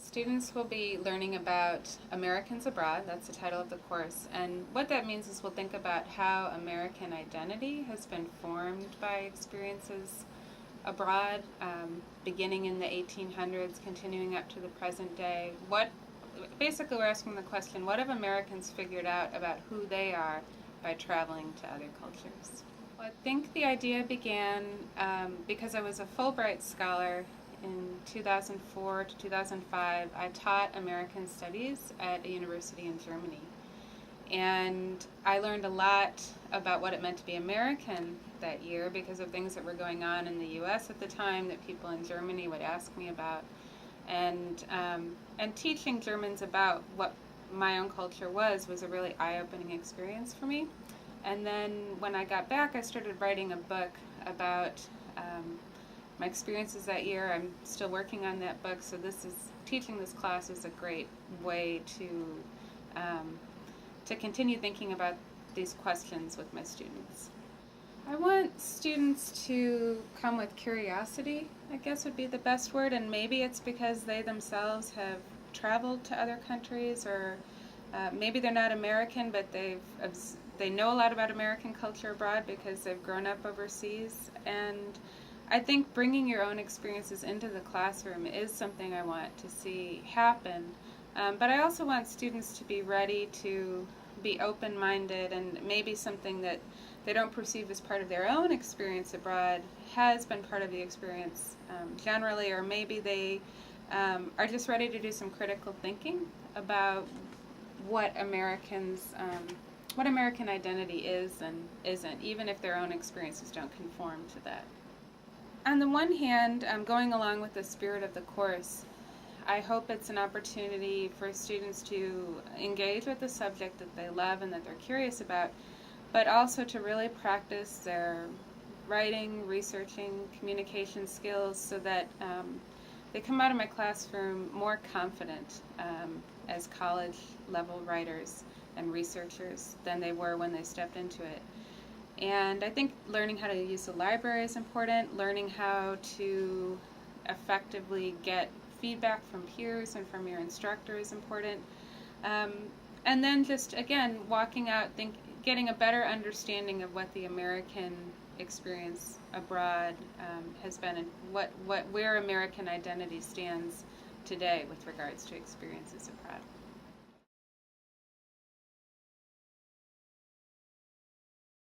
Students will be learning about Americans Abroad, that's the title of the course, and what that means is we'll think about how American identity has been formed by experiences abroad, beginning in the 1800s, continuing up to the present day. Basically we're asking the question, what have Americans figured out about who they are by traveling to other cultures? Well, I think the idea began because I was a Fulbright scholar. In 2004 to 2005, I taught American Studies at a university in Germany. And I learned a lot about what it meant to be American that year because of things that were going on in the U.S. at the time that people in Germany would ask me about. And teaching Germans about what my own culture was a really eye-opening experience for me. And then when I got back, I started writing a book about my experiences that year. I'm still working on that book, so teaching this class is a great way to continue thinking about these questions with my students. I want students to come with curiosity, I guess would be the best word, and maybe it's because they themselves have traveled to other countries, or maybe they're not American, but they know a lot about American culture abroad because they've grown up overseas. And I think bringing your own experiences into the classroom is something I want to see happen. But I also want students to be ready to be open-minded, and maybe something that they don't perceive as part of their own experience abroad has been part of the experience generally, or maybe they are just ready to do some critical thinking about what American identity is and isn't, even if their own experiences don't conform to that. On the one hand, going along with the spirit of the course, I hope it's an opportunity for students to engage with the subject that they love and that they're curious about, but also to really practice their writing, researching, communication skills so that they come out of my classroom more confident as college-level writers and researchers than they were when they stepped into it. And I think learning how to use the library is important, learning how to effectively get feedback from peers and from your instructor is important. And then just, again, walking out, getting a better understanding of what the American experience abroad has been, and where American identity stands today with regards to experiences abroad.